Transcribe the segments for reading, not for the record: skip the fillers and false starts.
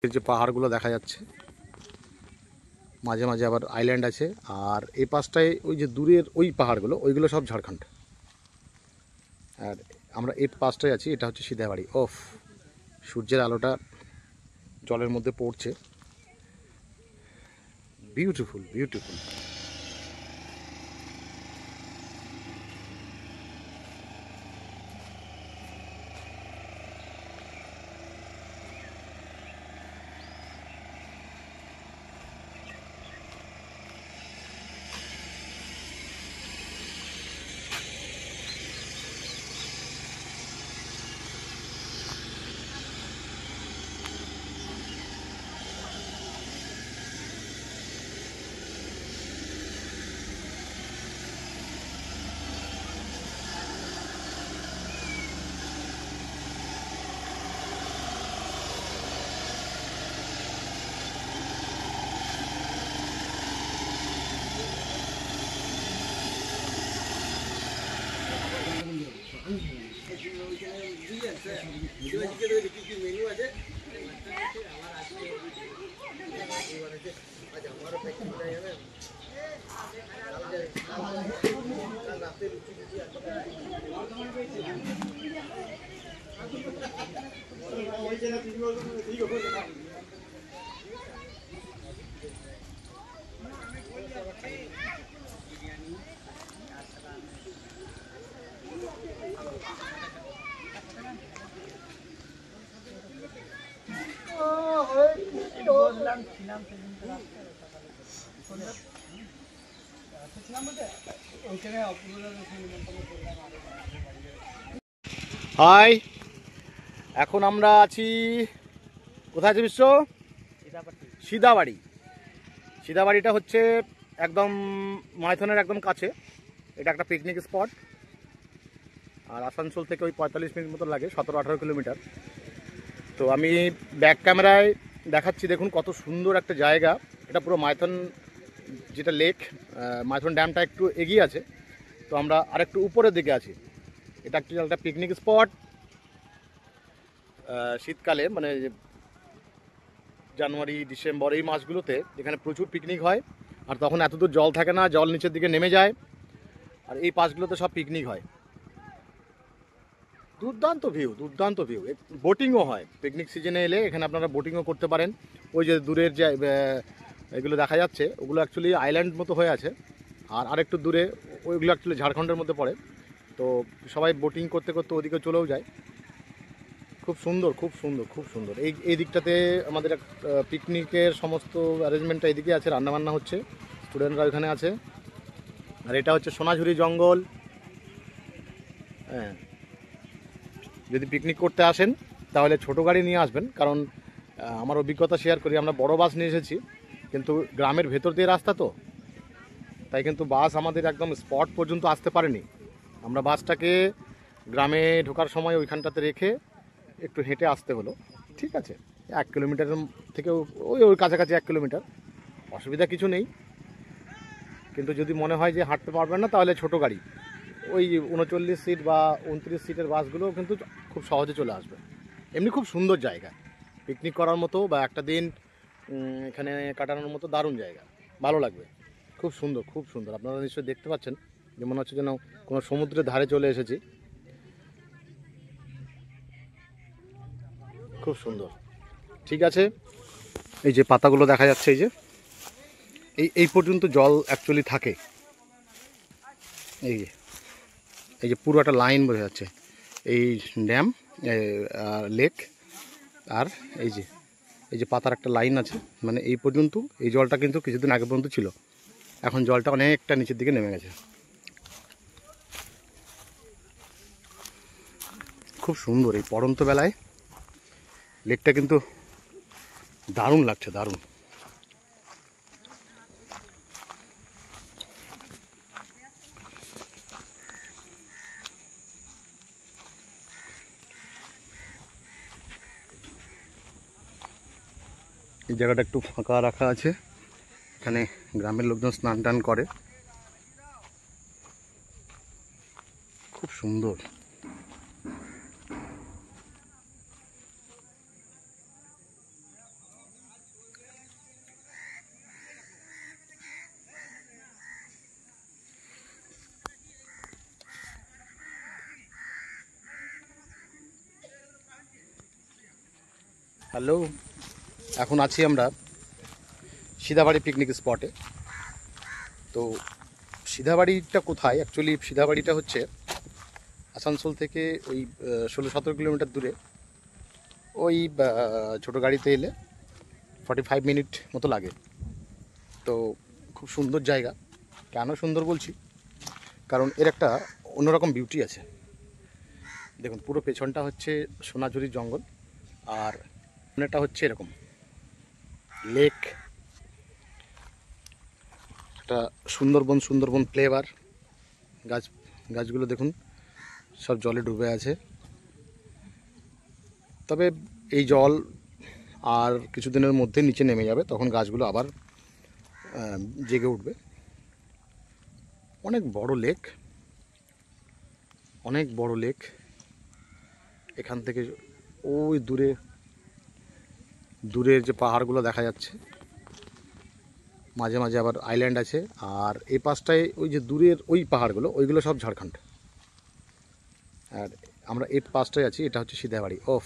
এই যে পাহাড়গুলো দেখা যাচ্ছে, মাঝে মাঝে আবার আইল্যান্ড আছে। আর এই পাশটায় ওই যে দূরের ওই পাহাড়গুলো, ওইগুলো সব ঝাড়খণ্ড। আর আমরা এই পাশটায় আছি, এটা হচ্ছে সিধাবাড়ি। ওফ, সূর্যের আলোটা জলের মধ্যে পড়ছে, বিউটিফুল বিউটিফুল। হাই, এখন আমরা আছি কোথায় আছে বিশ্ব? সিধাবাড়ি। সিধাবাড়িটা হচ্ছে একদম মাইথনের একদম কাছে। এটা একটা পিকনিক স্পট। আর আসানসোল থেকে ওই 45 মিনিট মতো লাগে, 17-18 কিলোমিটার। তো আমি ব্যাক ক্যামেরায় দেখাচ্ছি, দেখুন কত সুন্দর একটা জায়গা। এটা পুরো মাইথন, যেটা লেক, মাইথন ড্যামটা একটু এগিয়ে আছে। তো আমরা আরেকটু উপরের দিকে আছি। এটা একটা পিকনিক স্পট। শীতকালে মানে জানুয়ারি ডিসেম্বর এই মাসগুলোতে এখানে প্রচুর পিকনিক হয়। আর তখন এত দূর জল থাকে না, জল নিচের দিকে নেমে যায়। আর এই পাশগুলোতে সব পিকনিক হয়। দুর্দান্ত ভিউ, দুর্দান্ত ভিউ। বোটিংও হয় পিকনিক সিজনে এলে, এখানে আপনারা বোটিংও করতে পারেন। ওই যে দূরের যে এগুলো দেখা যাচ্ছে, ওগুলো অ্যাকচুয়ালি আইল্যান্ড মতো হয়ে আছে। আর আরেকটু দূরে ওইগুলো অ্যাকচুয়ালি ঝাড়খণ্ডের মধ্যে পড়ে। তো সবাই বোটিং করতে করতে ওদিকে চলেও যায়। খুব সুন্দর, খুব সুন্দর, খুব সুন্দর। এই দিকটাতে আমাদের পিকনিকের সমস্ত অ্যারেঞ্জমেন্টটা এদিকে আছে, রান্নাবান্না হচ্ছে, স্টুডেন্টরা ওখানে আছে। আর এটা হচ্ছে সোনাঝুরি জঙ্গল। হ্যাঁ, যদি পিকনিক করতে আসেন তাহলে ছোটো গাড়ি নিয়ে আসবেন, কারণ আমার অভিজ্ঞতা শেয়ার করি। আমরা বড় বাস নিয়ে এসেছি, কিন্তু গ্রামের ভেতর দিয়ে রাস্তা তো, তাই কিন্তু বাস আমাদের একদম স্পট পর্যন্ত আসতে পারেনি। আমরা বাসটাকে গ্রামে ঢোকার সময় ওইখানটাতে রেখে একটু হেঁটে আসতে হলো। ঠিক আছে, 1 কিলোমিটারের থেকেও ওই ওই কাছাকাছি 1 কিলোমিটার, অসুবিধা কিছু নেই। কিন্তু যদি মনে হয় যে হাঁটতে পারবেন না, তাহলে ছোটো গাড়ি, ওই 39 সিট বা 29 সিটের বাসগুলোও কিন্তু খুব সহজে চলে আসবে। এমনি খুব সুন্দর জায়গা, পিকনিক করার মতো বা একটা দিন এখানে কাটানোর মতো দারুণ জায়গা, ভালো লাগবে। খুব সুন্দর, খুব সুন্দর। আপনারা নিশ্চয়ই দেখতে পাচ্ছেন যে মনে হচ্ছে যেন কোনো সমুদ্রের ধারে চলে এসেছি। খুব সুন্দর। ঠিক আছে, এই যে পাতাগুলো দেখা যাচ্ছে, এই যে এই পর্যন্ত জল অ্যাকচুয়ালি থাকে। এই যে এই যে পুরো একটা লাইন বোঝা যাচ্ছে, এই ড্যাম, লেক। আর এই যে পাতার একটা লাইন আছে, মানে এই পর্যন্ত এই জলটা কিন্তু কিছুদিন আগে পর্যন্ত ছিল। এখন জলটা অনেকটা নিচের দিকে নেমে গেছে। খুব সুন্দর এই পড়ন্ত বেলায় লেকটা, কিন্তু দারুণ লাগছে, দারুণ। এই জায়গাটা একটু ফাঁকা রাখা আছে, এখানে গ্রামের লোকজন স্নান টান করে। খুব সুন্দর। হ্যালো, এখন আছি আমরা সিধাবাড়ি পিকনিক স্পটে। তো সিধাবাড়িটা কোথায়? অ্যাকচুয়ালি সিধাবাড়িটা হচ্ছে আসানসোল থেকে ওই 16-17 কিলোমিটার দূরে। ওই ছোটো গাড়িতে এলে 45 মিনিট মতো লাগে। তো খুব সুন্দর জায়গা। কেন সুন্দর বলছি, কারণ এর একটা অন্যরকম বিউটি আছে। দেখুন, পুরো পেছনটা হচ্ছে সোনাঝুরির জঙ্গল, আর এটা হচ্ছে এরকম লেক, একটা সুন্দরবন ফ্লেভার। গাছগুলো দেখুন সব জলে ডুবে আছে। তবে এই জল আর কিছুদিনের মধ্যে নিচে নেমে যাবে, তখন গাছগুলো আবার জেগে উঠবে। অনেক বড় লেক। এখান থেকে ওই দূরের যে পাহাড়গুলো দেখা যাচ্ছে, মাঝে মাঝে আবার আইল্যান্ড আছে। আর এই পাশটায় ওই যে দূরের ওই পাহাড়গুলো, ওইগুলো সব ঝাড়খণ্ড। আর আমরা এই পাশটায় আছি, এটা হচ্ছে সিধাবাড়ি। ওফ,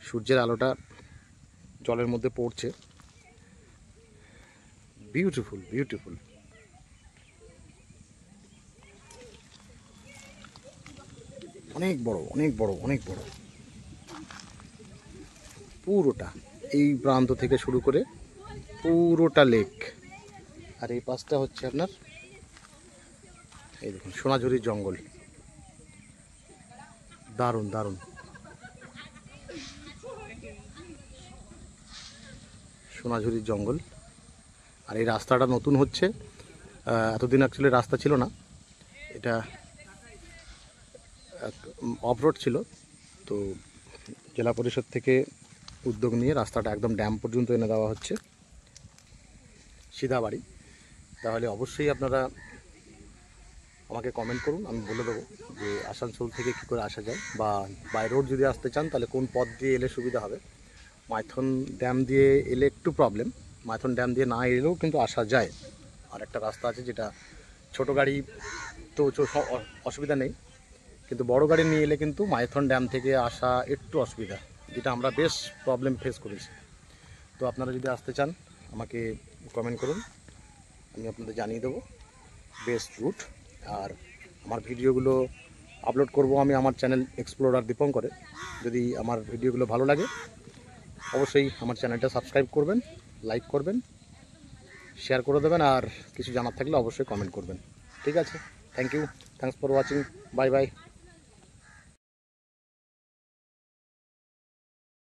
সূর্যের আলোটা জলের মধ্যে পড়ছে, বিউটিফুল। অনেক বড় পুরোটা, এই প্রান্ত থেকে শুরু করে পুরোটা লেক। আর এই পাশটা হচ্ছে আপনার, এই দেখুন, সোনাঝুরির জঙ্গল। দারুণ সোনাঝুরির জঙ্গল। আর এই রাস্তাটা নতুন হচ্ছে, এতদিন অ্যাকচুয়ালি রাস্তা ছিল না, এটা অফ রোড ছিল। তো জেলা পরিষদ থেকে উদ্যোগ নিয়ে রাস্তাটা একদম ড্যাম পর্যন্ত এনে দেওয়া হচ্ছে, সিধাবাড়ি। তাহলে অবশ্যই আপনারা আমাকে কমেন্ট করুন, আমি বলে দেবো যে আসানসোল থেকে কী করে আসা যায়, বা বাই রোড যদি আসতে চান তাহলে কোন পথ দিয়ে এলে সুবিধা হবে। মাইথন ড্যাম দিয়ে এলে একটু প্রবলেম, মাইথন ড্যাম দিয়ে না এলেও কিন্তু আসা যায়। আর একটা রাস্তা আছে যেটা ছোটো গাড়ি তো অসুবিধা নেই, কিন্তু বড় গাড়ি নিয়ে এলে কিন্তু মাইথন ড্যাম থেকে আসা একটু অসুবিধা, যেটা আমরা বেশ প্রবলেম ফেস করেছি। তো আপনারা যদি আসতে চান আমাকে কমেন্ট করুন, আমি আপনাদের জানিয়ে দেবো বেস্ট রুট। আর আমার ভিডিওগুলো আপলোড করব আমি আমার চ্যানেল এক্সপ্লোরার দীপঙ্করে। যদি আমার ভিডিওগুলো ভালো লাগে অবশ্যই আমার চ্যানেলটা সাবস্ক্রাইব করবেন, লাইক করবেন, শেয়ার করে দেবেন, আর কিছু জানার থাকলে অবশ্যই কমেন্ট করবেন। ঠিক আছে, thank you, thanks for watching, bye by.